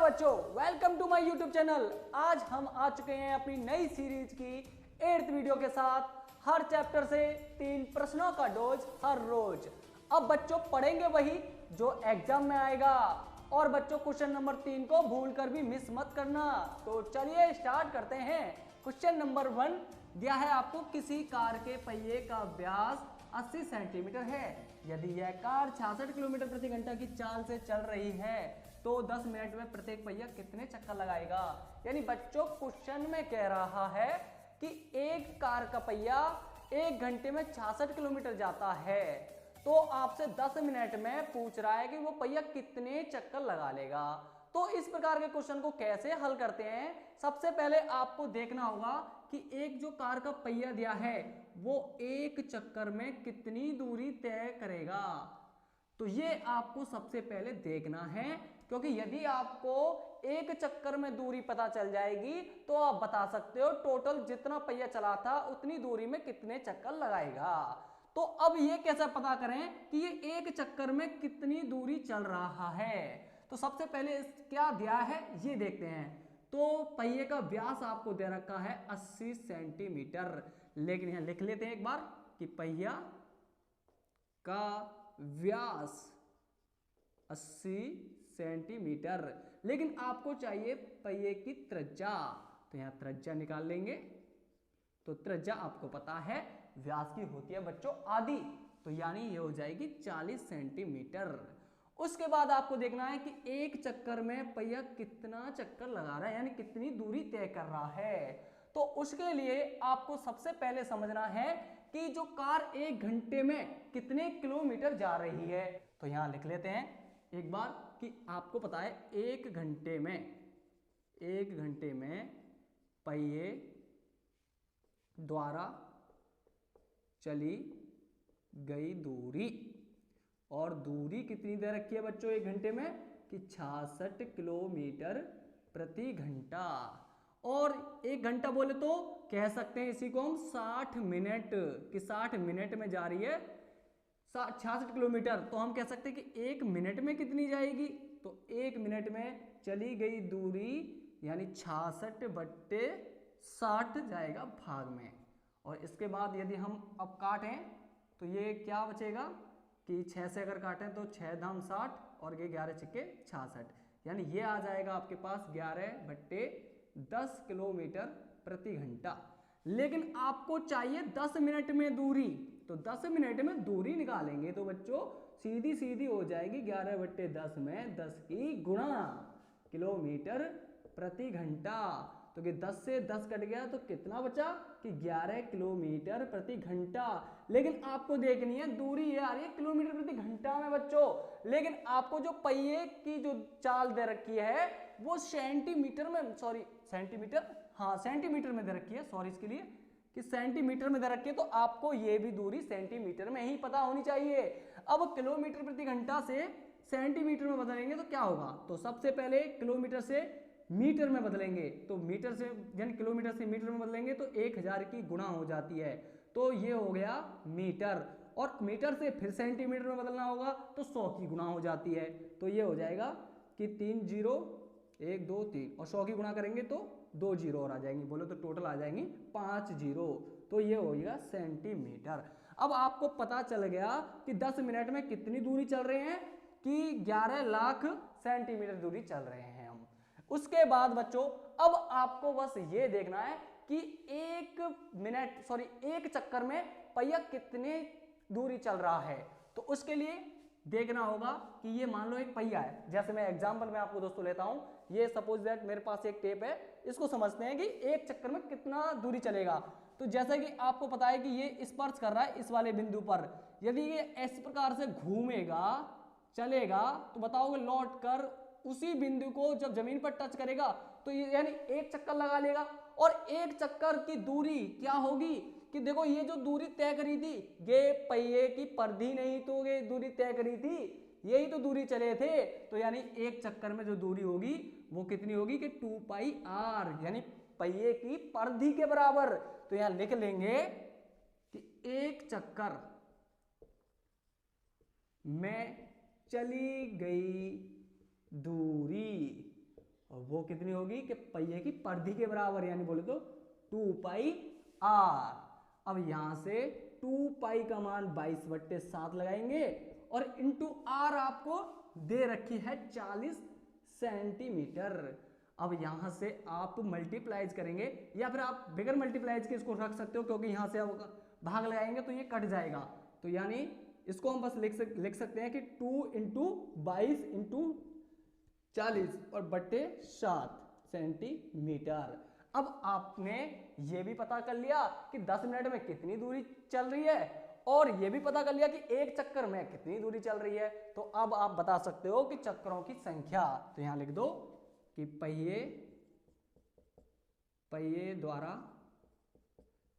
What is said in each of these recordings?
बच्चों, welcome to my YouTube channel. आज हम आ चुके हैं अपनी नई सीरीज की 8th वीडियो के साथ। हर चैप्टर से 3 प्रश्नों का डोज हर रोज। अब बच्चों पढ़ेंगे वही जो एग्जाम में आएगा। और बच्चों क्वेश्चन नंबर 3 को भूल कर भी मिस मत करना। तो चलिए स्टार्ट करते हैं। क्वेश्चन नंबर 1 दिया है आपको, किसी कार के पहिए का व्यास 80 सेंटीमीटर है। यदि यह कार 66 किलोमीटर प्रति घंटा की चाल से चल रही है तो 10 मिनट में प्रत्येक पहिया कितने चक्कर लगाएगा। यानी बच्चों क्वेश्चन में कह रहा है कि एक कार का पहिया 1 घंटे में 66 किलोमीटर जाता है, तो आपसे 10 मिनट में पूछ रहा है कि वो पहिया कितने चक्कर लगा लेगा। तो इस प्रकार के क्वेश्चन को कैसे हल करते हैं, सबसे पहले आपको देखना होगा कि एक जो कार का पहिया दिया है वो एक चक्कर में कितनी दूरी तय करेगा। तो ये आपको सबसे पहले देखना है, क्योंकि यदि आपको एक चक्कर में दूरी पता चल जाएगी तो आप बता सकते हो टोटल जितना पहिया चला था उतनी दूरी में कितने चक्कर लगाएगा। तो अब ये कैसे पता करें कि ये एक चक्कर में कितनी दूरी चल रहा है। तो सबसे पहले क्या दिया है ये देखते हैं। तो पहिए का व्यास आपको दे रखा है 80 सेंटीमीटर, लेकिन यहां लिख लेते हैं एक बार कि पहिया का व्यास 80 सेंटीमीटर, लेकिन आपको चाहिए पहिए की त्रिज्या। तो यहां त्रिज्या निकाल लेंगे। तो त्रिज्या आपको पता है व्यास की होती है बच्चों आधी, तो यानी ये हो जाएगी 40 सेंटीमीटर। उसके बाद आपको देखना है कि एक चक्कर में पहिया कितना चक्कर लगा रहा है, यानी कितनी दूरी तय कर रहा है। तो उसके लिए आपको सबसे पहले समझना है कि जो कार 1 घंटे में कितने किलोमीटर जा रही है। तो यहां लिख लेते हैं एक बार कि आपको पता है 1 घंटे में पहिए द्वारा चली गई दूरी, और दूरी कितनी दे रखी है बच्चों 1 घंटे में कि 66 किलोमीटर प्रति घंटा। और 1 घंटा बोले तो कह सकते हैं इसी को हम 60 मिनट, कि 60 मिनट में जा रही है 66 किलोमीटर। तो हम कह सकते हैं कि 1 मिनट में कितनी जाएगी, तो 1 मिनट में चली गई दूरी यानी 66/60 जाएगा भाग में। और इसके बाद यदि हम अब काटें तो ये क्या बचेगा कि 6 से अगर काटें तो 6 धाम 60 और ये 11 छिक्के 66, यानी ये आ जाएगा आपके पास 11/10 किलोमीटर प्रति घंटा। लेकिन आपको चाहिए 10 मिनट में दूरी, तो 10 मिनट में दूरी निकालेंगे तो बच्चों सीधी सीधी हो जाएगी 11/10 में 10 की गुणा किलोमीटर प्रति घंटा। तो कि 10 से 10 कट गया तो कितना बचा कि 11 किलोमीटर प्रति घंटा। लेकिन आपको देखनी है दूरी ये आ रही है किलोमीटर प्रति घंटा में बच्चों, लेकिन आपको जो पहिए की जो चाल दे रखी है वो सेंटीमीटर में, सॉरी सेंटीमीटर, हाँ सेंटीमीटर में दे रखी है, सॉरी इसके लिए कि सेंटीमीटर में दे रखी है, तो आपको ये भी दूरी सेंटीमीटर में ही पता होनी चाहिए। अब किलोमीटर प्रति घंटा से सेंटीमीटर में बदलेंगे तो क्या होगा, तो सबसे पहले किलोमीटर से मीटर में बदलेंगे, तो मीटर से यानी किलोमीटर से मीटर में बदलेंगे तो 1000 की गुणा हो जाती है, तो ये हो गया मीटर। और मीटर से फिर सेंटीमीटर में बदलना होगा तो 100 की गुणा हो जाती है, तो ये हो जाएगा कि 3 0 1 2 3, और 100 की गुणा करेंगे तो 2 0 और आ जाएंगी, बोलो तो टोटल आ जाएंगी 5 0, तो ये हो गया सेंटीमीटर। अब आपको पता चल गया कि 10 मिनट में कितनी दूरी चल रहे हैं कि 11 लाख सेंटीमीटर दूरी चल रहे हैं हम। उसके बाद बच्चों अब आपको बस ये देखना है कि 1 चक्कर में पहिया कितने दूरी चल रहा है। तो उसके लिए देखना होगा कि ये मान लो एक पहिया है, जैसे मैं एग्जांपल में आपको दोस्तों लेता हूं, ये सपोज दैट मेरे पास एक टेप है, इसको समझते हैं कि 1 चक्कर में कितना दूरी चलेगा। तो जैसा कि आपको पता है कि ये स्पर्श कर रहा है इस वाले बिंदु पर, यदि ये इस प्रकार से घूमेगा चलेगा तो बताओगे लौट कर उसी बिंदु को जब जमीन पर टच करेगा तो ये यानी 1 चक्कर लगा लेगा। और 1 चक्कर की दूरी क्या होगी कि देखो ये जो दूरी तय करी थी ये पहिए की परिधि नहीं, तो ये दूरी तय करी थी, यही तो दूरी चले थे, तो यानी 1 चक्कर में जो दूरी होगी वो कितनी होगी कि 2πr, यानी पहिए की परिधि के बराबर। तो यहां लिख लेंगे कि 1 चक्कर में चली गई दूरी और वो कितनी होगी कि पहिए की परिधि के बराबर, यानी बोले तो 2 पाई आर। अब यहां से 2 पाई का मान 22/7 लगाएंगे और इंटू आर आपको दे रखी है 40 सेंटीमीटर। अब यहां से आप मल्टीप्लाइज करेंगे या फिर आप बगैर मल्टीप्लाइज के इसको रख सकते हो, क्योंकि यहां से आप भाग लगाएंगे तो ये कट जाएगा। तो यानी इसको हम बस लिख सकते हैं कि 2 इंटू 22 इंटू 40 और बट्टे 7 सेंटीमीटर। अब आपने ये भी पता कर लिया कि 10 मिनट में कितनी दूरी चल रही है और ये भी पता कर लिया कि एक चक्कर में कितनी दूरी चल रही है। तो अब आप बता सकते हो कि चक्करों की संख्या। तो यहां लिख दो कि पहिए द्वारा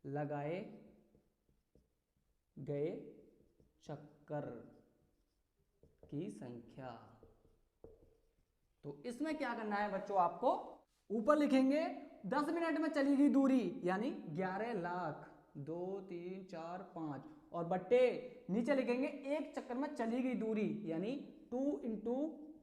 लगाए गए चक्कर की संख्या। तो इसमें क्या करना है बच्चों, आपको ऊपर लिखेंगे 10 मिनट में चली गई दूरी यानी 11 लाख 2 3 4 5 और बट्टे नीचे लिखेंगे एक चक्कर में चली गई दूरी यानी 2 इंटू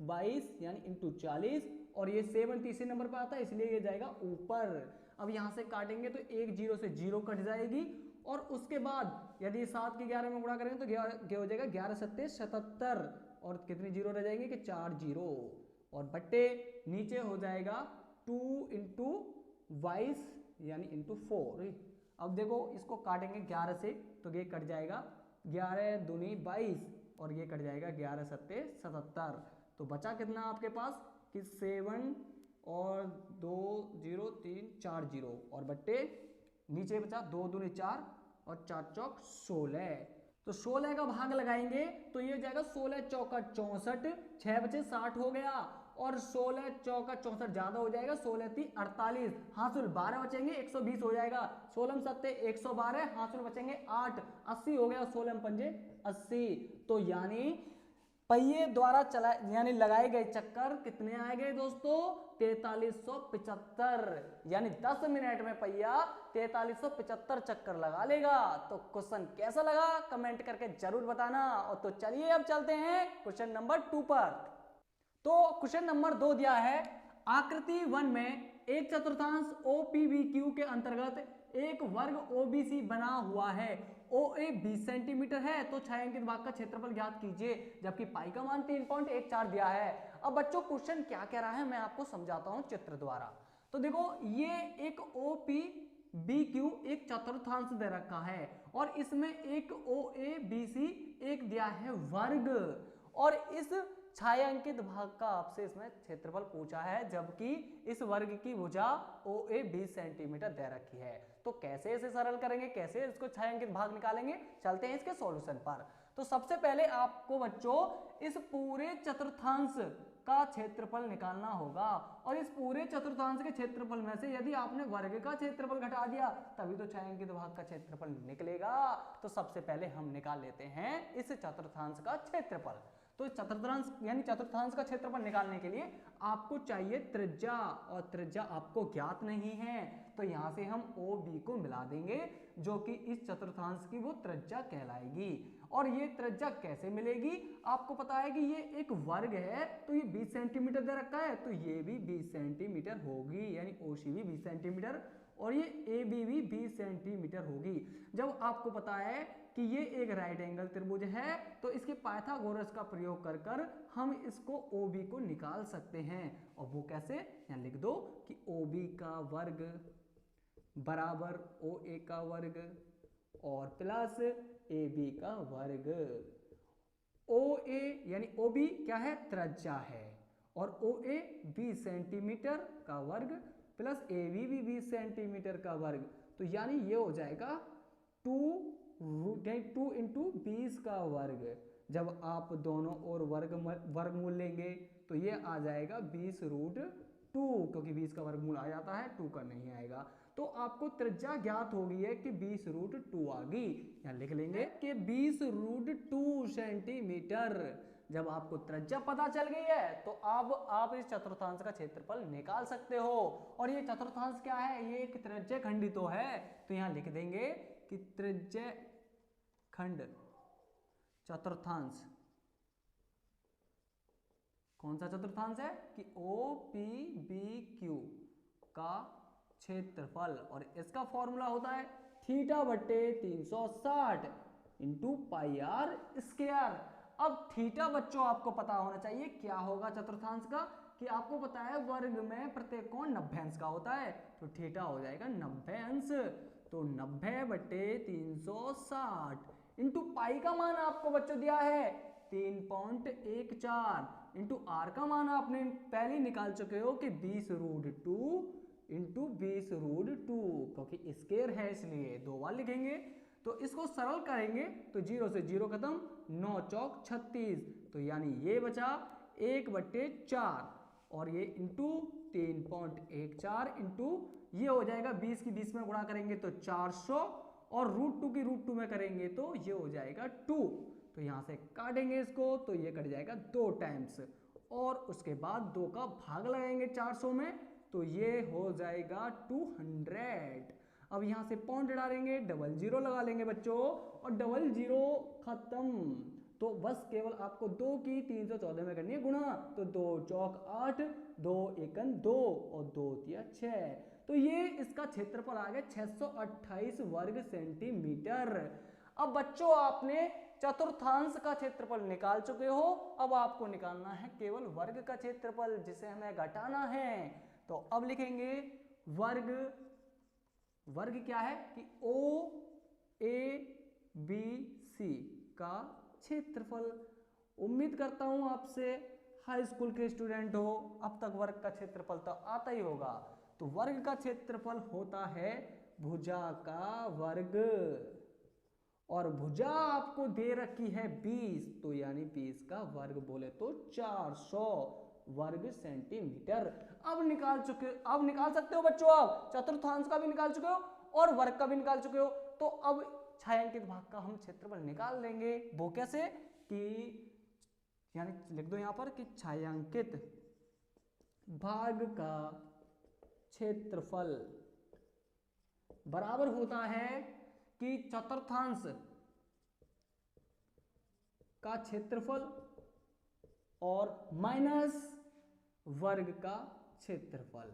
22 यानी इंटू 40 और ये 7 तीसरे नंबर पर आता है इसलिए ये जाएगा ऊपर। अब यहां से काटेंगे तो एक 0 से 0 कट जाएगी और उसके बाद यदि 7 के 11 में गुणा करेंगे तो क्या हो जाएगा 11 सत्ते 77 और कितनी जीरो रह जाएंगे कि 4 जीरो और बट्टे नीचे हो जाएगा 2 इंटू 22 यानी इंटू 4। अब देखो इसको काटेंगे 11 से तो ये कट जाएगा 11 दूनी 22 और ये कट जाएगा 11 सत्ते 77। तो बचा कितना आपके पास कि 7 और 2 0 3 4 0 और बट्टे नीचे बचा 2 दूनी 4 और 4 चौक 16। तो 16 का भाग लगाएंगे तो ये हो जाएगा 16 चौका 64, 6 बचे 60 हो गया और 16 चौका 64 ज्यादा हो जाएगा 16 × 3 = 48, हासिल 12 बचेंगे 120 हो जाएगा। 16 सत्ते 112, हासिल बचेंगे 8, 80 हो गया। 16 पंजे 80। तो यानी पहिए द्वारा चला यानी लगाए गए चक्कर कितने आए गए दोस्तों 4375 यानी 10 मिनट में पहिया 4375 चक्कर लगा लेगा। तो क्वेश्चन कैसा लगा कमेंट करके जरूर बताना। और तो चलिए अब चलते हैं क्वेश्चन नंबर 2 पर। तो क्वेश्चन नंबर 2 दिया है आकृति 1 में एक चतुर्थांश OPBQ के अंतर्गत एक वर्ग OBC बना हुआ है। OA 20 सेंटीमीटर है तो छायांकित भाग का क्षेत्रफल ज्ञात कीजिए, जबकि पाई का मान 3.14 दिया है। अब बच्चों क्वेश्चन क्या कह रहा है मैं आपको समझाता हूं चित्र द्वारा। तो देखो ये एक OPBQ एक चतुर्थांश दे रखा है और इसमें एक OABC एक दिया है वर्ग और इस छायांकित भाग का आपसे इसमें क्षेत्रफल पूछा है, जबकि इस वर्ग की भुजा OA 20 सेंटीमीटर दे रखी है। तो कैसे इसे सरल करेंगे, कैसे इसको छायांकित भाग निकालेंगे, चलते हैं इसके सॉल्यूशन पर। तो सबसे पहले आपको बच्चों इस पूरे चतुर्थांश का क्षेत्रफल निकालना होगा और इस पूरे चतुर्थांश के क्षेत्रफल में से यदि आपने वर्ग का क्षेत्रफल घटा दिया तभी तो छायांकित भाग का क्षेत्रफल निकलेगा। तो सबसे पहले हम निकाल लेते हैं इस चतुर्थांश का क्षेत्रफल। तो चतुर्थांश यानी चतुर्थांश का क्षेत्रफल निकालने के लिए आपको चाहिए त्रिज्या और त्रिज्या आपको ज्ञात नहीं है तो यहां से हम OB को मिला देंगे जो कि इस चतुर्थांश की वो त्रिज्या कहलाएगी। और ये त्रिज्या कैसे मिलेगी, आपको पता है कि ये एक वर्ग है तो ये 20 सेंटीमीटर दे रखा है तो ये भी 20 सेंटीमीटर होगी यानी OC भी 20 सेंटीमीटर और ये AB भी 20 सेंटीमीटर होगी। जब आपको पता है कि ये एक राइट एंगल त्रिभुज है तो इसके पाइथागोरस का प्रयोग कर कर हम इसको OB को निकाल सकते हैं। और वो कैसे, यहाँ लिख दो कि OB का वर्ग बराबर OA का वर्ग और प्लस AB का वर्ग। OA यानी OB क्या है त्रिज्या है और OA 20 सेंटीमीटर का वर्ग प्लस AB भी 20 सेंटीमीटर का वर्ग। तो यानी ये हो जाएगा 2 इंटू 20 का वर्ग। जब आप दोनों ओर वर्गमूल लेंगे तो ये आ जाएगा 20√2 क्योंकि 20 का वर्गमूल आ जाता है 2 का नहीं आएगा। तो आपको त्रिज्या ज्ञात हो गई है कि 20√2 आ गई। यहाँ लिख लेंगे कि 20√2 सेंटीमीटर। जब आपको त्रिज्या पता चल गई है तो अब आप इस चतुर्थांश का क्षेत्रफल निकाल सकते हो। और ये चतुर्थांश क्या है, ये एक त्रिज्य खंडी तो है तो यहाँ लिख देंगे कि त्रिज्य खंड चतुर्थांश कौन सा चतुर्थांश है कि ओ पी बी क्यू का क्षेत्रफल, और इसका फॉर्मूला होता है थीटा बट्टे 360 इंटू पाई आर स्क्वायर। अब थीटा बच्चों आपको पता होना चाहिए क्या होगा चतुर्थांश का, कि आपको पता है वर्ग में प्रत्येक कोण 90 अंश का होता है, तो थीटा हो जाएगा 90 अंश। तो 90 बट्टे 360 इंटू पाई का मान आपको बच्चों दिया है 3.14 इंटू आर का मान आपने पहले निकाल चुके हो कि 20√2 इंटू 20√2, क्योंकि स्क्वायर है इसलिए 2 बार लिखेंगे। तो इसको सरल करेंगे तो 0 से 0 खत्म, 9 चौक 36, तो यानी ये बचा 1/4 और ये इंटू 3.14 इंटू ये हो जाएगा 20 की 20 में गुणा करेंगे तो 400 और √2 की √2 में करेंगे तो ये हो जाएगा 2। तो यहाँ से काटेंगे इसको तो ये कट जाएगा 2 टाइम्स, और उसके बाद 2 का भाग लगाएंगे 400 में तो ये हो जाएगा 200। अब यहाँ से पॉइंट डालेंगे, डबल जीरो लगा लेंगे बच्चों, और डबल जीरो खत्म। तो बस केवल आपको 2 की 314 में करनी है गुणा, तो 2 चौक 8, 2 एकन 2 और 2 तिया 6, तो ये इसका क्षेत्रफल आ गया 628 वर्ग सेंटीमीटर। अब बच्चों आपने चतुर्थांश का क्षेत्रफल निकाल चुके हो, अब आपको निकालना है केवल वर्ग का क्षेत्रफल जिसे हमें घटाना है। तो अब लिखेंगे वर्ग, वर्ग क्या है कि ओ ए बी सी का क्षेत्रफल। उम्मीद करता हूं आपसे हाई स्कूल के स्टूडेंट हो, अब तक वर्ग का क्षेत्रफल तो आता ही होगा। तो वर्ग का क्षेत्रफल होता है भुजा का वर्ग, और भुजा आपको दे रखी है 20, तो यानी 20 का वर्ग बोले तो 400 वर्ग सेंटीमीटर। अब निकाल सकते हो बच्चों, आप चतुर्थांश का भी निकाल चुके हो और वर्ग का भी निकाल चुके हो, तो अब छायांकित भाग का हम क्षेत्रफल निकाल लेंगे। वो कैसे कि यानी लिख दो यहां पर कि छायांकित भाग का क्षेत्रफल बराबर होता है कि चतुर्थांश का क्षेत्रफल और माइनस वर्ग का क्षेत्रफल।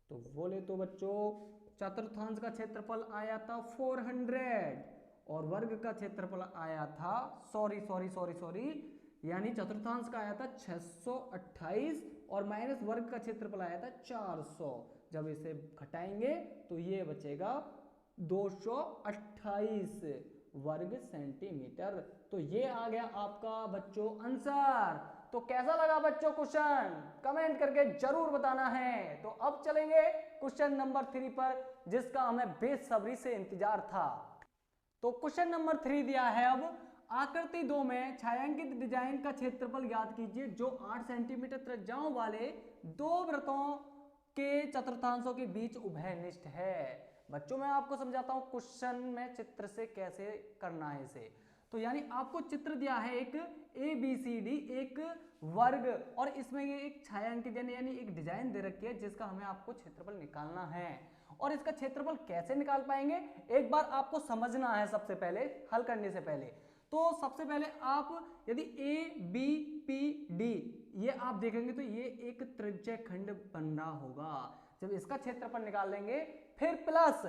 तो बोले तो बच्चों चतुर्थांश का क्षेत्रफल आया था 400 और वर्ग का क्षेत्रफल आया था सॉरी यानी चतुर्थांश का आया था 628 और माइनस वर्ग का क्षेत्रफल आया था 400। जब इसे घटाएंगे तो ये बचेगा 228 वर्ग सेंटीमीटर। तो ये आ गया आपका बच्चों आंसर। तो कैसा लगा बच्चों क्वेश्चन, कमेंट करके जरूर बताना है। तो अब चलेंगे क्वेश्चन नंबर 3 पर, जिसका हमें बेसब्री से इंतजार था। तो क्वेश्चन नंबर 3 दिया है, अब आकृति 2 में छायांकित डिजाइन का क्षेत्रफल ज्ञात कीजिए जो 8 सेंटीमीटर त्रिज्याओं वाले 2 वृत्तों के चतुर्थांशों के बीच उभयनिष्ठ है। बच्चों मैं आपको समझाता हूं क्वेश्चन में चित्र से कैसे करना है इसे। तो यानी आपको चित्र दिया है एक ABCD, एक वर्ग, और इसमें ये एक छायांकित यानी एक डिजाइन दे रखी है जिसका हमें आपको क्षेत्रफल निकालना है। और इसका क्षेत्रफल कैसे निकाल पाएंगे एक बार आपको समझना है। सबसे पहले हल करने से पहले तो सबसे पहले आप यदि ABPD ये आप देखेंगे तो ये एक त्रिज्य खंड बन रहा होगा। जब इसका क्षेत्रफल निकाल लेंगे फिर प्लस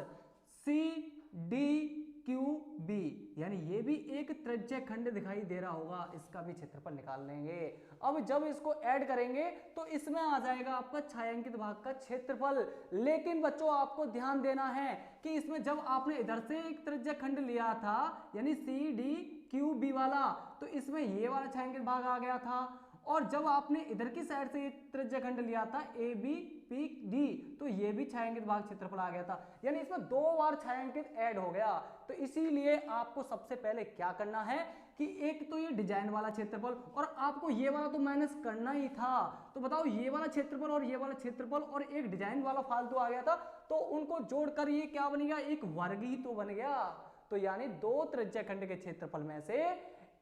CDQB यानी ये भी एक त्रिज्य खंड दिखाई दे रहा होगा, इसका भी क्षेत्रफल निकाल लेंगे। अब जब इसको ऐड करेंगे तो इसमें आ जाएगा आपका छायांकित भाग का क्षेत्रफल। लेकिन बच्चों आपको ध्यान देना है कि इसमें जब आपने इधर से एक त्रिज्य खंड लिया था यानी CDQB वाला, तो इसमें ये वाला छायांकित भाग आ गया था, और जब आपने इधर की साइड से त्रिज्य खंड लिया था ABPD तो ये भी छायांकित भाग क्षेत्रफल आ गया था। यानी इसमें 2 बार छायांकित ऐड हो गया। तो इसीलिए आपको सबसे पहले क्या करना है कि एक तो ये डिजाइन वाला क्षेत्रफल और आपको ये वाला तो माइनस करना ही था। तो बताओ ये वाला क्षेत्रफल और ये वाला क्षेत्रफल और एक डिजाइन वाला फालतू आ गया था, तो उनको जोड़कर ये क्या बन गया, एक वर्ग ही तो बन गया। तो यानी 2 त्रिज्य खंड के क्षेत्रफल में से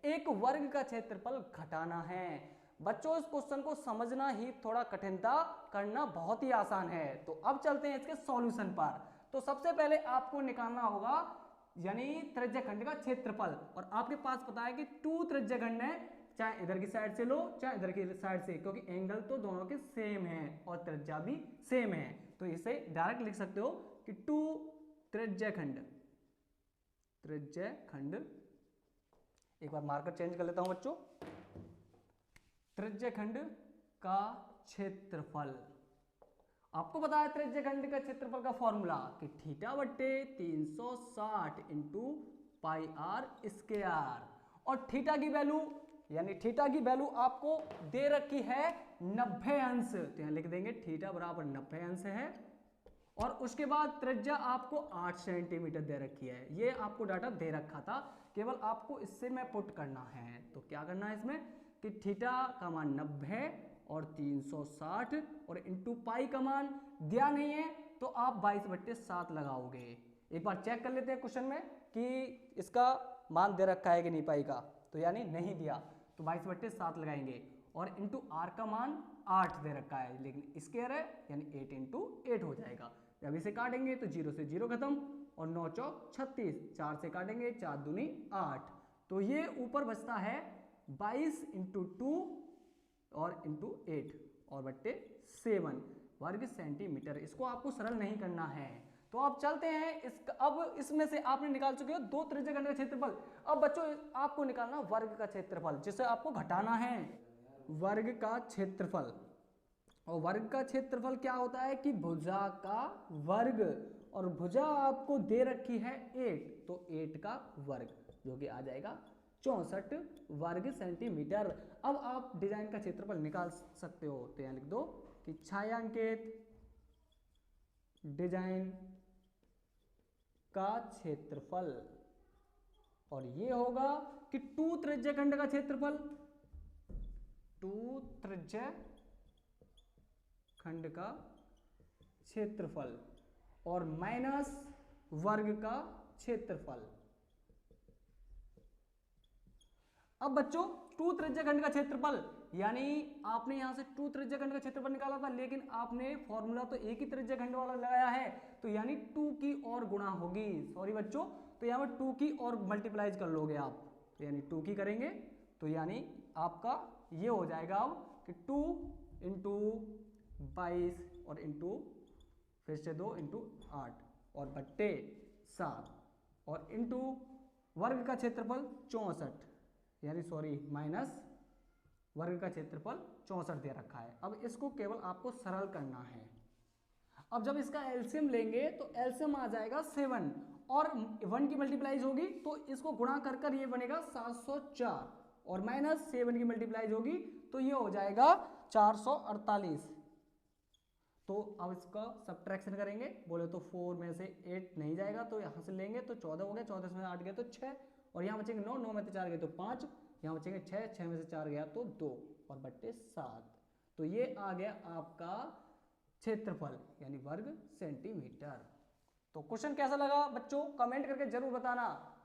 एक वर्ग का क्षेत्रफल घटाना है। बच्चों इस क्वेश्चन को समझना ही थोड़ा कठिन था, करना बहुत ही आसान है। तो अब चलते हैं इसके सॉल्यूशन पर। तो सबसे पहले आपको निकालना होगा यानी त्रिज्य खंड का क्षेत्रफल, और आपके पास पता है कि 2 त्रिज्य खंड है चाहे इधर की साइड से लो चाहे इधर की साइड से, क्योंकि एंगल तो दोनों के सेम है और त्रिज्या भी सेम है। तो इसे डायरेक्ट लिख सकते हो कि 2 त्रिज्याखंड, एक बार मार्कर चेंज कर लेता हूं बच्चों, त्रिज्याखंड का क्षेत्रफल। आपको पता है त्रिज्याखंड का क्षेत्रफल का फॉर्मूला कि थीटा बट्टे 360 इंटू पाई आर स्क्वायर, और थीटा की वैल्यू यानी थीटा की वैल्यू आपको दे रखी है 90 अंश, तो यहां लिख देंगे थीटा बराबर 90 अंश है। और उसके बाद त्रिज्या आपको 8 सेंटीमीटर दे रखी है, ये आपको डाटा दे रखा था, केवल आपको इससे में पुट करना है। तो क्या करना है इसमें कि थीटा का मान 90 और 360 और इंटू पाई का मान दिया नहीं है, तो आप 22/7 लगाओगे। एक बार चेक कर लेते हैं क्वेश्चन में कि इसका मान दे रखा है कि नहीं पाई का, तो यानी नहीं दिया, तो 22/7 लगाएंगे। और इंटू आर का मान 8 दे रखा है, लेकिन स्क्वायर है यानी 8 इंटू 8 हो जाएगा। जब इसे काटेंगे तो 0 से 0 खत्म, और 9 चौक 36, 4 से काटेंगे 4 दूनी 8, तो ये ऊपर बचता है 22 इंटू 2 और इंटू 8 और बट्टे 7 वर्ग सेंटीमीटर। इसको आपको सरल नहीं करना है, तो आप चलते हैं अब इसमें से आपने निकाल चुके हो 2 त्रिज्याखंड का क्षेत्रफल। अब बच्चों आपको निकालना वर्ग का क्षेत्रफल, जिसे आपको घटाना है वर्ग का क्षेत्रफल। और वर्ग का क्षेत्रफल क्या होता है कि भुजा का वर्ग, और भुजा आपको दे रखी है 8, तो 8 का वर्ग जो कि आ जाएगा 64 वर्ग सेंटीमीटर। अब आप डिजाइन का क्षेत्रफल निकाल सकते हो, तो यहां लिख दो कि छायांकित डिजाइन का क्षेत्रफल, और ये होगा कि 2 त्रिज्याखंड का क्षेत्रफल, 2 त्रिज्याखंड का क्षेत्रफल और माइनस वर्ग का क्षेत्रफल। अब बच्चों 2 त्रिज्याखंड का क्षेत्रफल यानी आपने यहां से 2 त्रिज्याखंड का क्षेत्रफल निकाला था, लेकिन आपने फॉर्मूला तो एक ही त्रिज्याखंड वाला लगाया है, तो यानी 2 की और गुणा होगी, सॉरी बच्चों, तो यहां पर 2 की और मल्टीप्लाइज कर लोगे आप, तो यानी 2 की करेंगे, तो यानी आपका ये हो जाएगा अब कि 2 इंटू 22 और इंटू फिर से 2 इंटू 8 और बट्टे 7 और इंटू वर्ग का क्षेत्रफल 64, यानी सॉरी माइनस वर्ग का क्षेत्रफल 64 दे रखा है। अब इसको केवल आपको सरल करना है। अब जब इसका एलसीएम लेंगे तो एलसीएम आ जाएगा 7 और 1 की मल्टीप्लाइज होगी तो इसको गुणा कर कर ये बनेगा 704 और माइनस 7 की मल्टीप्लाइज होगी तो ये हो जाएगा 448। तो अब इसका सब्ट्रैक्शन करेंगे, बोले तो 4 में से 8 नहीं जाएगा तो यहां से लेंगे तो 14 हो गया, 14 में 8 गया तो 6 और यहाँ बचेंगे 9, 9 में से 4 गए तो 5, यहाँ बचेंगे 6, 6 में से 4 गया तो 2 और बट्टे 7। तो ये आ गया आपका क्षेत्रफल यानी वर्ग सेंटीमीटर। तो क्वेश्चन कैसा लगा बच्चों कमेंट करके जरूर बताना।